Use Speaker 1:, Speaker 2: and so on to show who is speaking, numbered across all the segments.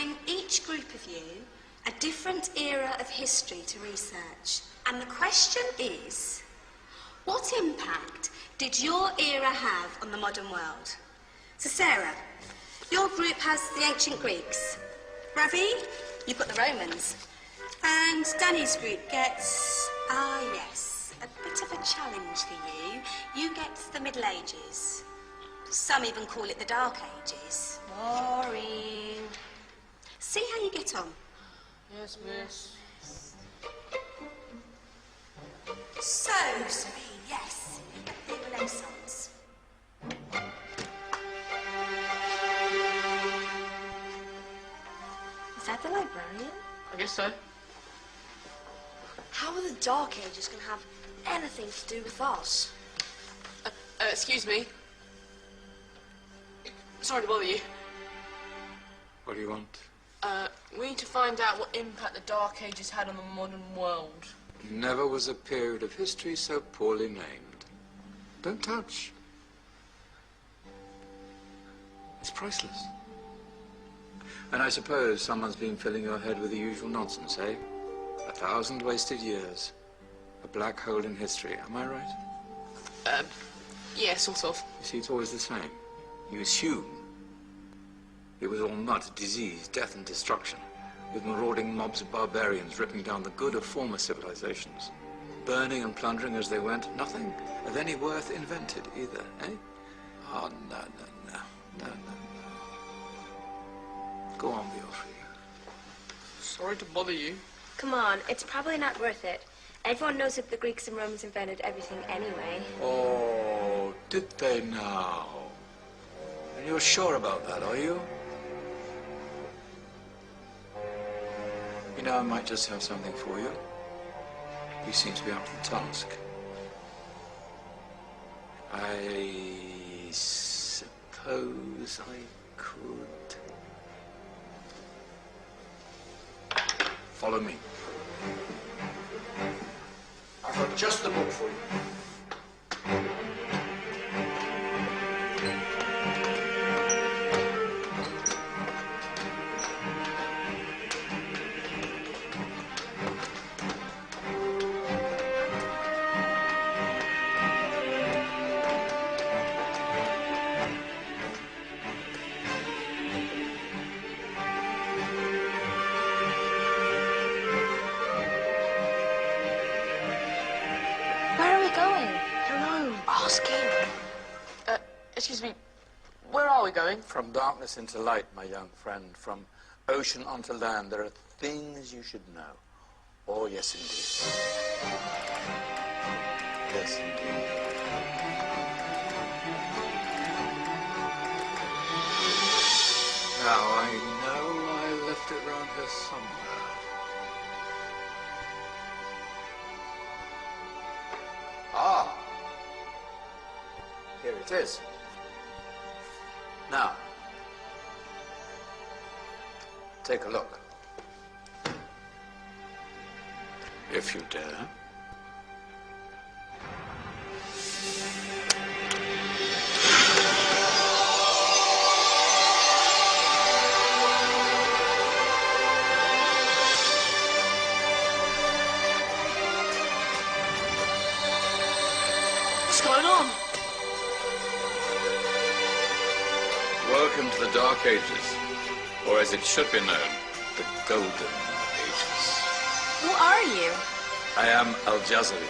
Speaker 1: giving each group of you a different era of history to research. And the question is, what impact did your era have on the modern world? So Sarah, your group has the ancient Greeks. Ravi, you've got the Romans. And Danny's group gets, yes, a bit of a challenge for you. You get the Middle Ages. Some even call it the Dark Ages. Boring. See how you get on.
Speaker 2: Yes, miss.
Speaker 1: So, Serene, yes, the Renaissance.
Speaker 3: Is that the librarian?
Speaker 2: I guess so.
Speaker 3: How are the Dark Ages going to have anything to do with us?
Speaker 2: Excuse me. Sorry to bother you.
Speaker 4: What do you want?
Speaker 2: We need to find out what impact the Dark Ages had on the modern world.
Speaker 4: Never was a period of history so poorly named. Don't touch. It's priceless. And I suppose someone's been filling your head with the usual nonsense, eh? 1,000 wasted years. A black hole in history, am I right?
Speaker 2: Yeah, sort of.
Speaker 4: You see, it's always the same. You assume it was all mud, disease, death and destruction, with marauding mobs of barbarians ripping down the good of former civilizations, burning and plundering as they went. Nothing of any worth invented either, eh? Oh, no. Go on, Beatrice.
Speaker 2: Sorry to bother you.
Speaker 3: Come on, it's probably not worth it. Everyone knows that the Greeks and Romans invented everything anyway.
Speaker 4: Oh, did they now? And you're sure about that, are you? You know, I might just have something for you. You seem to be up for the task. I suppose I could. Follow me. I've got just the book for you.
Speaker 2: Excuse me, where are we going?
Speaker 4: From darkness into light, my young friend. From ocean onto land. There are things you should know. Oh, yes, indeed. Yes, indeed. Now, I know I left it round here somewhere. Ah! Here it is. Now, take a look. If you dare.
Speaker 2: What's going on?
Speaker 4: Welcome to the Dark Ages, or as it should be known, the Golden Ages.
Speaker 3: Who are you?
Speaker 4: I am Al-Jazari,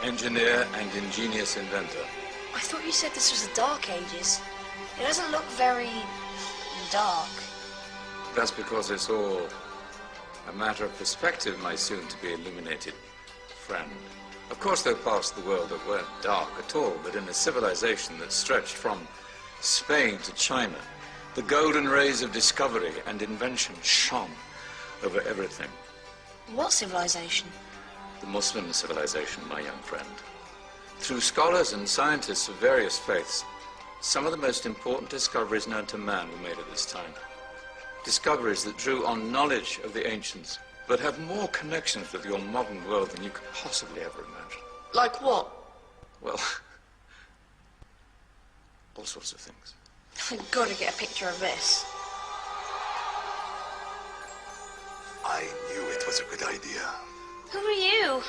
Speaker 4: engineer and ingenious inventor.
Speaker 3: I thought you said this was the Dark Ages. It doesn't look very dark.
Speaker 4: That's because it's all a matter of perspective, my soon-to-be illuminated friend. Of course, there are parts of the world that weren't dark at all, but in a civilization that stretched from Spain to China, the golden rays of discovery and invention shone over everything.
Speaker 3: What civilization?
Speaker 4: The Muslim civilization, my young friend. Through scholars and scientists of various faiths, some of the most important discoveries known to man were made at this time. Discoveries that drew on knowledge of the ancients, but have more connections with your modern world than you could possibly ever imagine.
Speaker 2: Like what?
Speaker 4: Well, all sorts of things.
Speaker 3: I've got to get a picture of this.
Speaker 5: I knew it was a good idea.
Speaker 3: Who are you?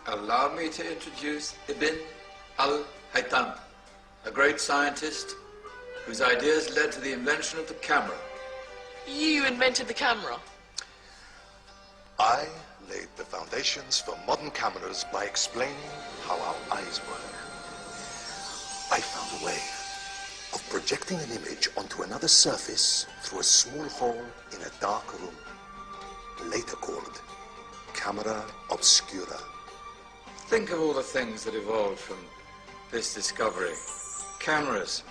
Speaker 4: Allow me to introduce Ibn al-Haytham, a great scientist whose ideas led to the invention of the camera.
Speaker 2: You invented the camera?
Speaker 5: I laid the foundations for modern cameras by explaining how our eyes work. I found a way of projecting an image onto another surface through a small hole in a dark room, later called camera obscura.
Speaker 4: Think of all the things that evolved from this discovery. Cameras,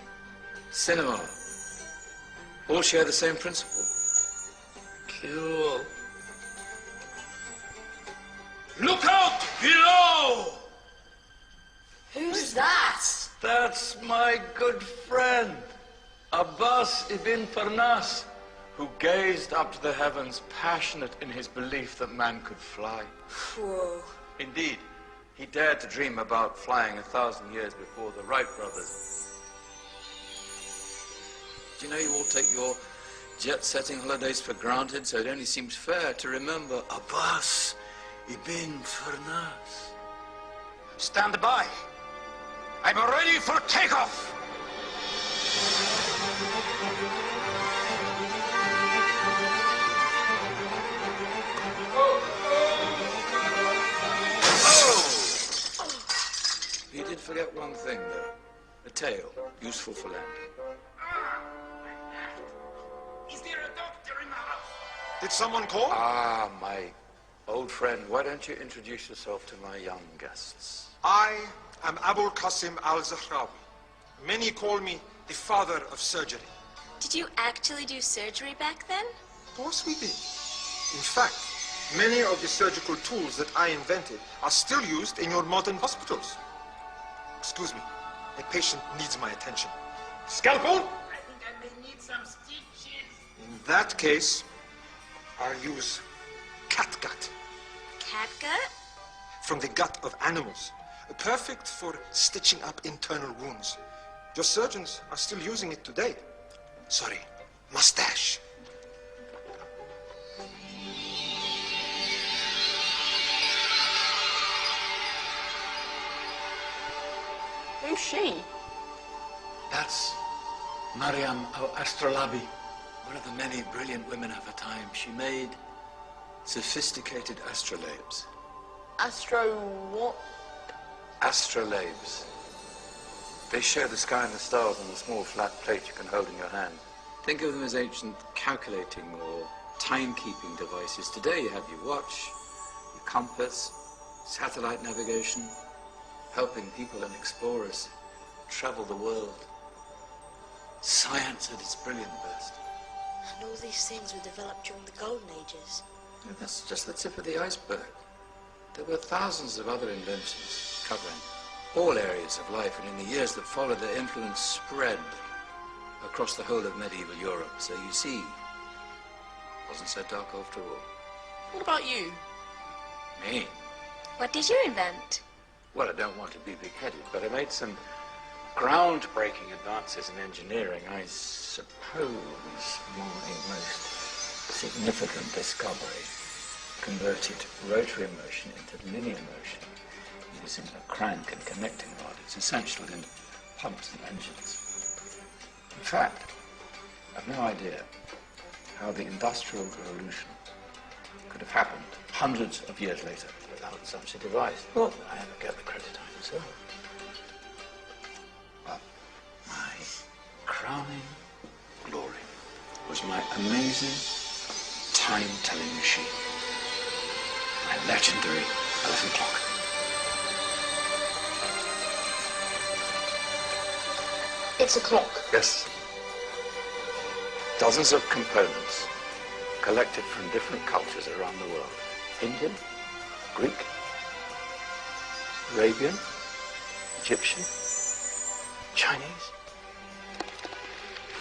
Speaker 4: cinema, all share the same principle.
Speaker 2: Cool.
Speaker 6: Look out below!
Speaker 3: Who's that?
Speaker 6: That's my good friend, Abbas ibn Farnas,
Speaker 4: Who gazed up to the heavens, passionate in his belief that man could fly.
Speaker 3: Whoa.
Speaker 4: Indeed, he dared to dream about flying 1,000 years before the Wright brothers. Do you know you all take your jet-setting holidays for granted, so it only seems fair to remember Abbas ibn Farnas.
Speaker 6: stand by. I'm ready for takeoff.
Speaker 4: You did forget one thing, though. A tail, useful for landing.
Speaker 6: Is there a doctor in the house?
Speaker 5: Did someone call?
Speaker 4: Ah, my old friend, why don't you introduce yourself to my young guests?
Speaker 7: I am Abul Qasim al-Zahrawi. Many call me the father of surgery.
Speaker 3: Did you actually do surgery back then?
Speaker 7: Of course we did. In fact, many of the surgical tools that I invented are still used in your modern hospitals. Excuse me, a patient needs my attention. Scalpel?
Speaker 6: I think I may need some stitches.
Speaker 7: In that case, I'll use catgut
Speaker 3: Catgut?
Speaker 7: from the gut of animals. Perfect for stitching up internal wounds. Your surgeons are still using it today. Sorry, mustache.
Speaker 2: Who's she?
Speaker 4: That's Maryam al-Astrolabi, one of the many brilliant women of her time. She made sophisticated astrolabes.
Speaker 2: Astro what?
Speaker 4: Astrolabes. They show the sky and the stars on a small flat plate you can hold in your hand. Think of them as ancient calculating or timekeeping devices. Today you have your watch, your compass, satellite navigation, helping people and explorers travel the world. Science at its brilliant best.
Speaker 3: And all these things were developed during the Golden Ages.
Speaker 4: And that's just the tip of the iceberg. There were thousands of other inventions covering all areas of life, and in the years that followed, their influence spread across the whole of medieval Europe. So you see, it wasn't so dark after all.
Speaker 2: What about you?
Speaker 4: Me?
Speaker 3: What did you invent?
Speaker 4: Well, I don't want to be big-headed, but I made some groundbreaking advances in engineering. I suppose my most significant discovery converted rotary motion into linear motion using a crank and connecting rod. It's essential in pumps and engines. In fact, I've no idea how the Industrial Revolution could have happened hundreds of years later without such a device. Not that I ever get the credit I deserve. But my crowning glory was my amazing time-telling machine. My legendary elephant clock.
Speaker 2: It's a clock.
Speaker 4: Yes. Dozens of components collected from different cultures around the world. Indian, Greek, Arabian, Egyptian, Chinese.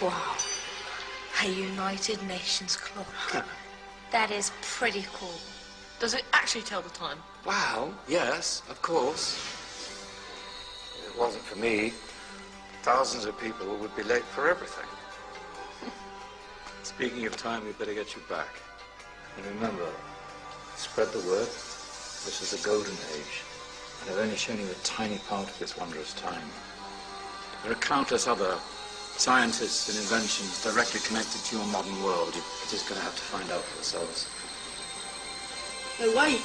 Speaker 3: Wow. A United Nations clock. That is pretty cool.
Speaker 2: Does it actually tell the time?
Speaker 4: Wow, yes, of course. If it wasn't for me, thousands of people would be late for everything. Speaking of time, we'd better get you back. And remember, Spread the word. This is the golden age, and I've only shown you a tiny part of this wondrous time. There are countless other scientists and inventions directly connected to your modern world. You're just going to have to find out for yourselves.
Speaker 2: No, wait.